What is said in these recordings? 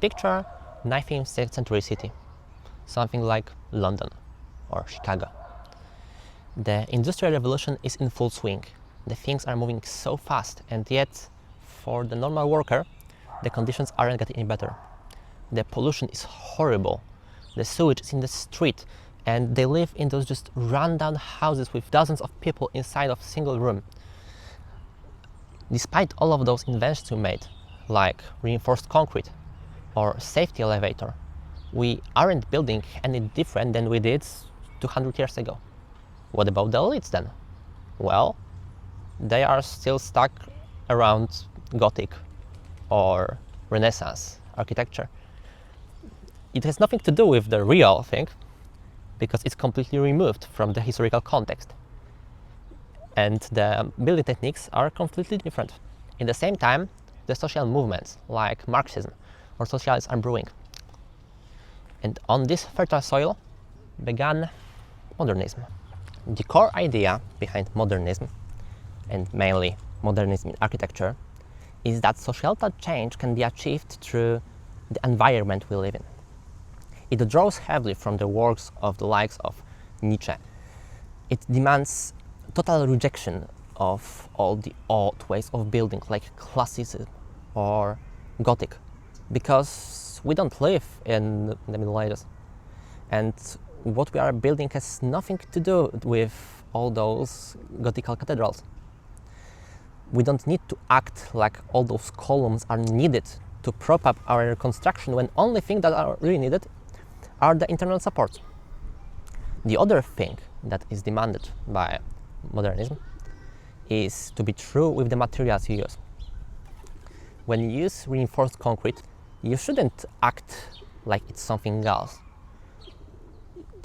Picture 19th century city, something like London or Chicago. The Industrial Revolution is in full swing. The things are moving so fast, and yet for the normal worker, the conditions aren't getting any better. The pollution is horrible. The sewage is in the street, and they live in those just rundown houses with dozens of people inside of a single room. Despite all of those inventions we made, like reinforced concrete or safety elevator, we aren't building any different than we did 200 years ago. What about the elites then? Well, they are still stuck around Gothic or Renaissance architecture. It has nothing to do with the real thing, because it's completely removed from the historical context. And the building techniques are completely different. In the same time, the social movements like Marxism or socialism are brewing. And on this fertile soil began modernism. The core idea behind modernism, and mainly modernism in architecture, is that societal change can be achieved through the environment we live in. It draws heavily from the works of the likes of Nietzsche. It demands total rejection of all the old ways of building, like classicism or Gothic, because we don't live in the Middle Ages. And what we are building has nothing to do with all those Gothical cathedrals. We don't need to act like all those columns are needed to prop up our construction, when only things that are really needed are the internal supports. The other thing that is demanded by modernism is to be true with the materials you use. When you use reinforced concrete, you shouldn't act like it's something else.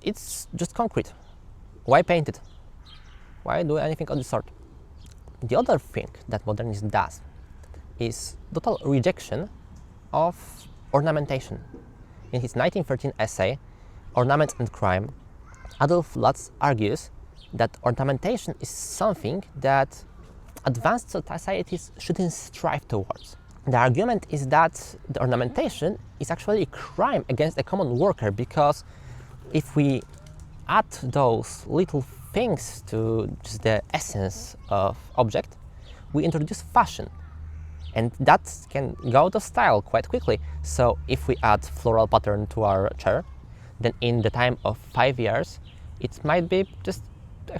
It's just concrete. Why paint it? Why do anything of the sort? The other thing that modernism does is total rejection of ornamentation. In his 1913 essay, Ornament and Crime, Adolf Lutz argues that ornamentation is something that advanced societies shouldn't strive towards. The argument is that the ornamentation is actually a crime against a common worker, because if we add those little things to just the essence of object, we introduce fashion. And that can go out of style quite quickly. So if we add floral pattern to our chair, then in the time of 5 years, it might be just a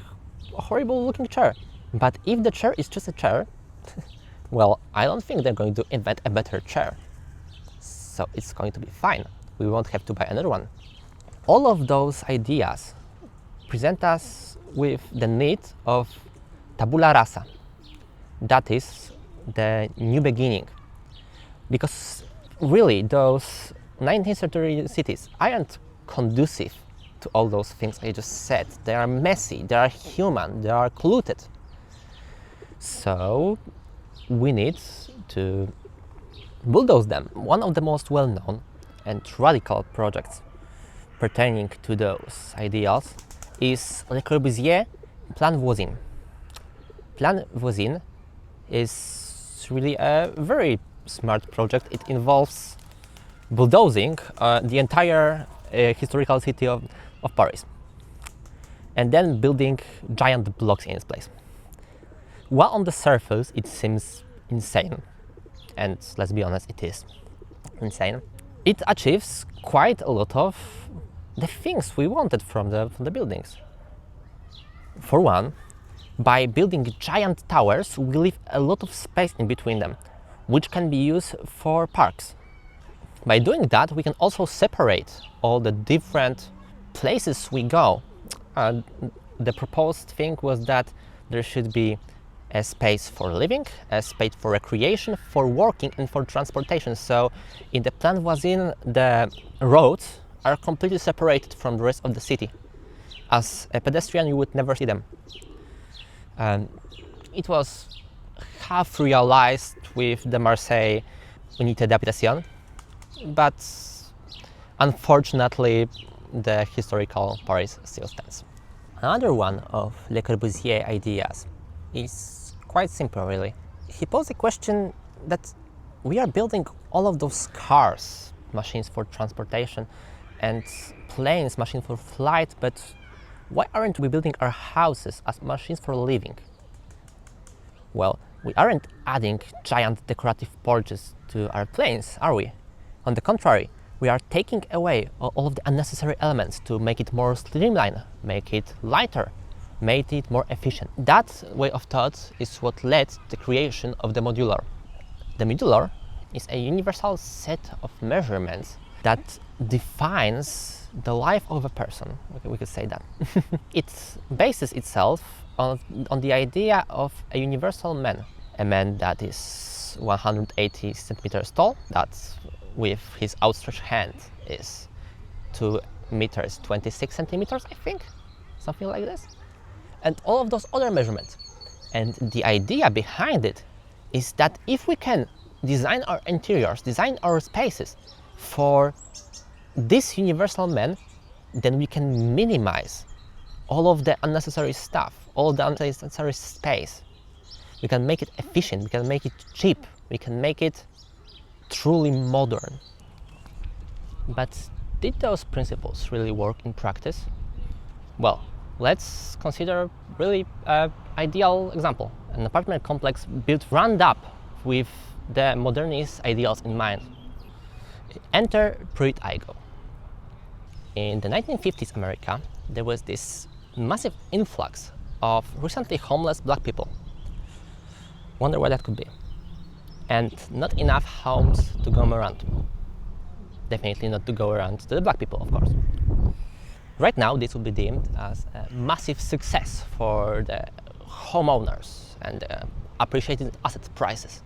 horrible looking chair. But if the chair is just a chair, well, I don't think they're going to invent a better chair. So it's going to be fine. We won't have to buy another one. All of those ideas present us with the need of tabula rasa. That is the new beginning. Because really, those 19th century cities aren't conducive to all those things I just said. They are messy, they are human, they are polluted. So we need to bulldoze them. One of the most well-known and radical projects pertaining to those ideals is Le Corbusier's Plan Voisin. Plan Voisin is really a very smart project. It involves bulldozing the entire historical city of Paris and then building giant blocks in its place. While on the surface it seems insane, and let's be honest, it is insane, it achieves quite a lot of the things we wanted from the buildings. For one, by building giant towers, we leave a lot of space in between them, which can be used for parks. By doing that, we can also separate all the different places we go. The proposed thing was that there should be a space for living, a space for recreation, for working, and for transportation. So in the Plan Voisin, the roads are completely separated from the rest of the city. As a pedestrian, you would never see them. It was half realized with the Marseille Unité d'Habitation, but unfortunately the historical Paris still stands. Another one of Le Corbusier's ideas is quite simple, really. He posed a question that we are building all of those cars machines for transportation, and planes, machines for flight, but why aren't we building our houses as machines for living? Well, we aren't adding giant decorative porches to our planes, are we? On the contrary, we are taking away all of the unnecessary elements to make it more streamlined, make it lighter, make it more efficient. That way of thought is what led to the creation of the modular. The modular is a universal set of measurements that defines the life of a person. We could say that. It bases itself on the idea of a universal man. A man that is 180 centimeters tall, that with his outstretched hand is 2 meters 26 centimeters, I think, something like this. And all of those other measurements. And the idea behind it is that if we can design our interiors, design our spaces for this universal man, then we can minimize all of the unnecessary stuff, all the unnecessary space. We can make it efficient, we can make it cheap, we can make it truly modern. But did those principles really work in practice? Well, let's consider really an ideal example. An apartment complex built round up with the modernist ideals in mind. Enter Pruitt-Igoe. In the 1950s America, there was this massive influx of recently homeless black people. Wonder why that could be. And not enough homes to go around. Definitely not to go around to the black people, of course. Right now, this would be deemed as a massive success for the homeowners and appreciated asset prices.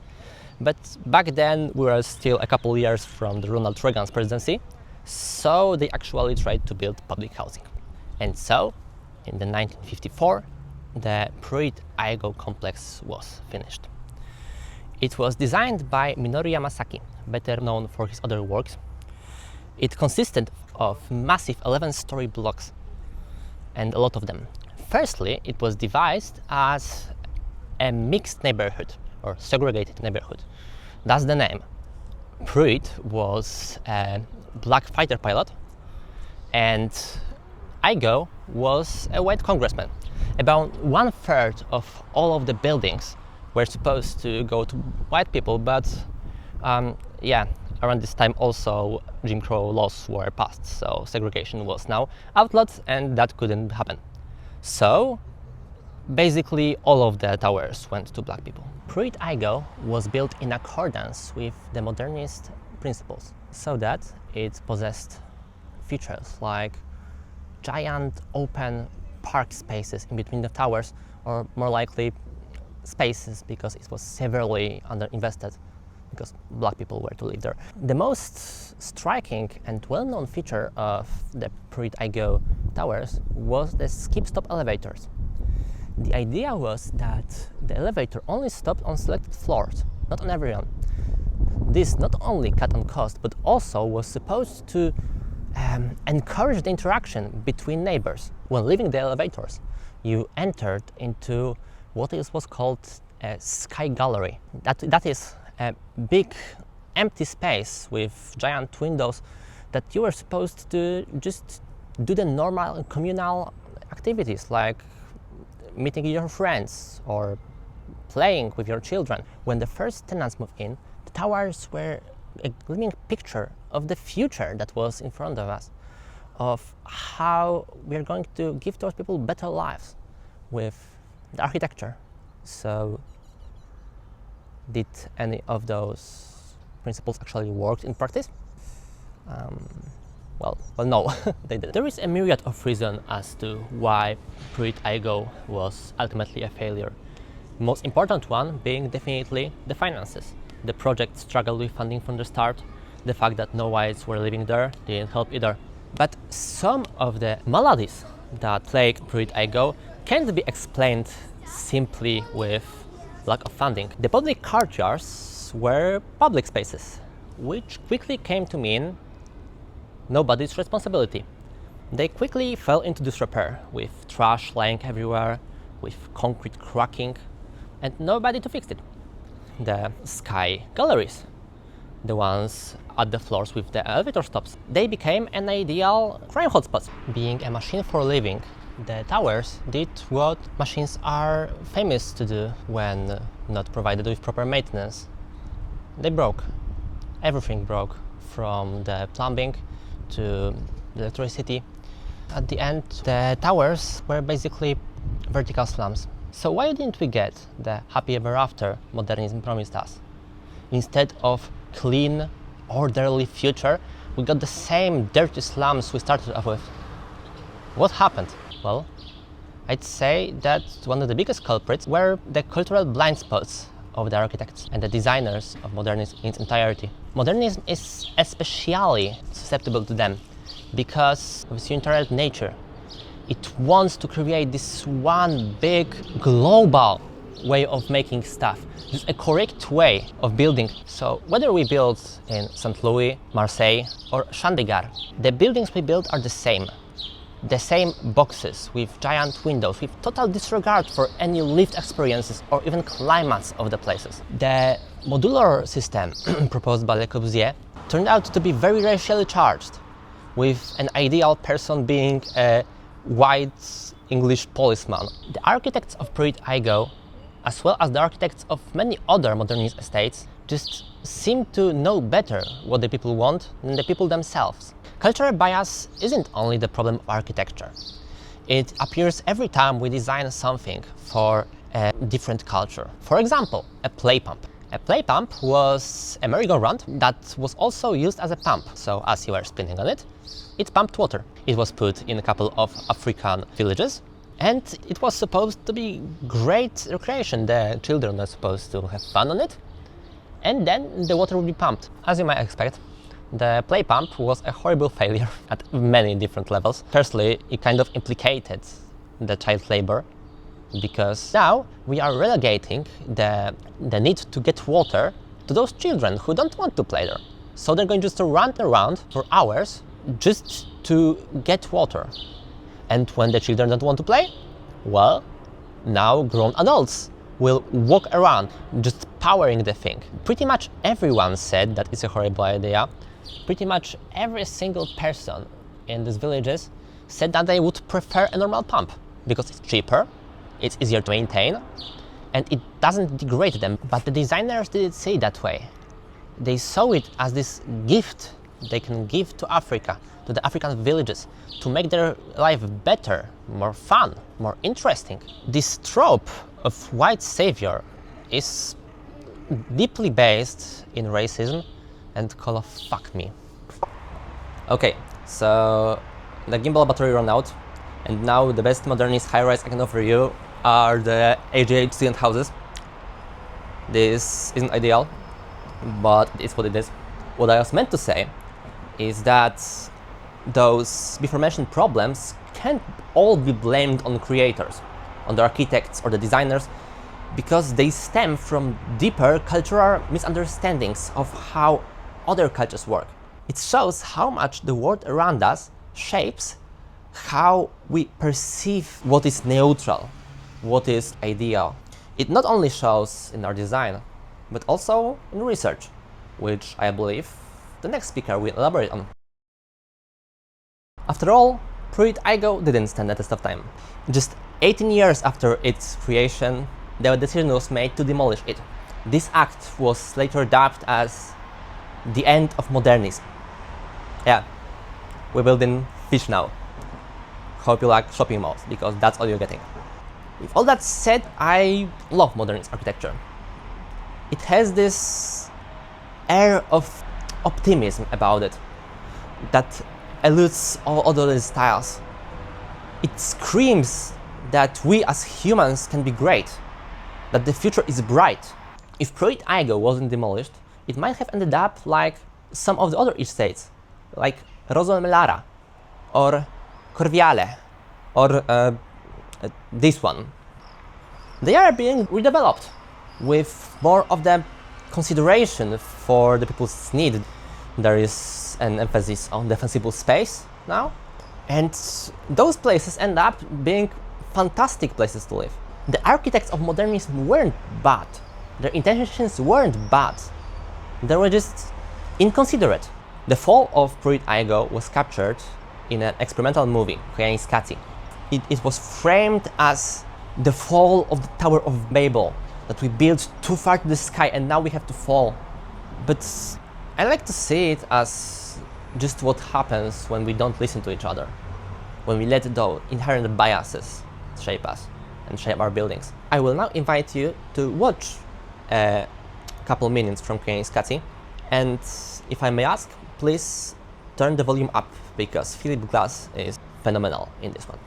But back then, we were still a couple years from the Ronald Reagan's presidency, so they actually tried to build public housing. And so, in the 1954, the Pruitt-Igoe complex was finished. It was designed by Minoru Yamasaki, better known for his other works. It consisted of massive 11-story blocks, and a lot of them. Firstly, it was devised as a mixed neighborhood, or segregated neighborhood. That's the name. Pruitt was a black fighter pilot, and Igoe was a white congressman. About 1/3 of all of the buildings were supposed to go to white people, but around this time also Jim Crow laws were passed, so segregation was now outlawed and that couldn't happen. So basically all of the towers went to black people. Pruitt-Igoe was built in accordance with the modernist principles, so that it possessed features like giant open park spaces in between the towers, or more likely spaces because it was severely underinvested because black people were to live there. The most striking and well-known feature of the Pruitt-Igoe towers was the skip-stop elevators. The idea was that the elevator only stopped on selected floors, not on everyone. This not only cut on cost, but also was supposed to encourage the interaction between neighbors. When leaving the elevators, you entered into what was called a sky gallery. That is a big empty space with giant windows that you were supposed to just do the normal communal activities like meeting your friends or playing with your children. When the first tenants moved in, the towers were a gleaming picture of the future that was in front of us, of how we are going to give those people better lives with the architecture. So, did any of those principles actually work in practice? Well, no, they didn't. There is a myriad of reasons as to why Pruitt-Igoe was ultimately a failure. The most important one being definitely the finances. The project struggled with funding from the start. The fact that no whites were living there didn't help either. But some of the maladies that plague Pruitt-Igoe can't be explained simply with lack of funding. The public courtyards were public spaces, which quickly came to mean nobody's responsibility. They quickly fell into disrepair, with trash lying everywhere, with concrete cracking, and nobody to fix it. The sky galleries the ones at the floors with the elevator stops, they became an ideal crime hotspot. Being a machine for living, the towers did what machines are famous to do when not provided with proper maintenance. They broke. Everything broke, from the plumbing to the electricity. At the end, the towers were basically vertical slums. So why didn't we get the happy ever after modernism promised us? Instead of clean, orderly future, we got the same dirty slums we started off with. What happened? Well, I'd say that one of the biggest culprits were the cultural blind spots of the architects and the designers of modernism in its entirety. Modernism is especially susceptible to them because of its unitarian nature. It wants to create this one big global way of making stuff, just a correct way of building. So whether we build in St. Louis, Marseille or Chandigarh, the buildings we build are the same boxes with giant windows, with total disregard for any lived experiences or even climates of the places. The modular system proposed by Le Corbusier turned out to be very racially charged, with an ideal person being a white English policeman. The architects of Pruitt Igoe, as well as the architects of many other modernist estates, just seem to know better what the people want than the people themselves. Cultural bias isn't only the problem of architecture. It appears every time we design something for a different culture. For example, a play pump. A play pump was a merry-go-round that was also used as a pump. So as you were spinning on it, it pumped water. It was put in a couple of African villages, and it was supposed to be great recreation. The children were supposed to have fun on it, and then the water would be pumped. As you might expect, the play pump was a horrible failure at many different levels. Firstly, it kind of implicated the child labor, because now we are relegating the need to get water to those children who don't want to play there. So they're going just to run around for hours just to get water. And when the children don't want to play, well, now grown adults will walk around just powering the thing. Pretty much everyone said that it's a horrible idea. Pretty much every single person in these villages said that they would prefer a normal pump because it's cheaper, it's easier to maintain, and it doesn't degrade them. But the designers didn't see it that way. They saw it as this gift they can give to Africa, to the African villages, to make their life better, more fun, more interesting. This trope of white savior is deeply based in racism and call of fuck me. Okay, so the gimbal battery ran out, and now the best modernist high-rise I can offer you are the AGH student houses. This isn't ideal, but it's what it is. What I was meant to say is that those before mentioned problems can't all be blamed on creators, on the architects or the designers, because they stem from deeper cultural misunderstandings of how other cultures work. It shows how much the world around us shapes how we perceive what is neutral, what is ideal. It not only shows in our design, but also in research, which I believe the next speaker will elaborate on. After all, Pruitt Igoe didn't stand the test of time. Just 18 years after its creation, the decision was made to demolish it. This act was later dubbed as the end of modernism. Yeah, we're building fish now. Hope you like shopping malls, because that's all you're getting. With all that said, I love modernist architecture. It has this air of optimism about it that eludes all other styles. It screams that we as humans can be great, that the future is bright. If Pruitt Igoe wasn't demolished, it might have ended up like some of the other estates, like Rosso Melara, or Corviale, or this one. They are being redeveloped with more of the consideration for the people's need. There is an emphasis on defensible space now, and those places end up being fantastic places to live. The architects of modernism weren't bad. Their intentions weren't bad. They were just inconsiderate. The fall of Pruitt Igoe was captured in an experimental movie, Scati. It was framed as the fall of the Tower of Babel, that we built too far to the sky and now we have to fall. But I like to see it as just what happens when we don't listen to each other, when we let those inherent biases shape us and shape our buildings. I will now invite you to watch a couple minutes from Scati, and if I may ask, please turn the volume up because Philip Glass is phenomenal in this one.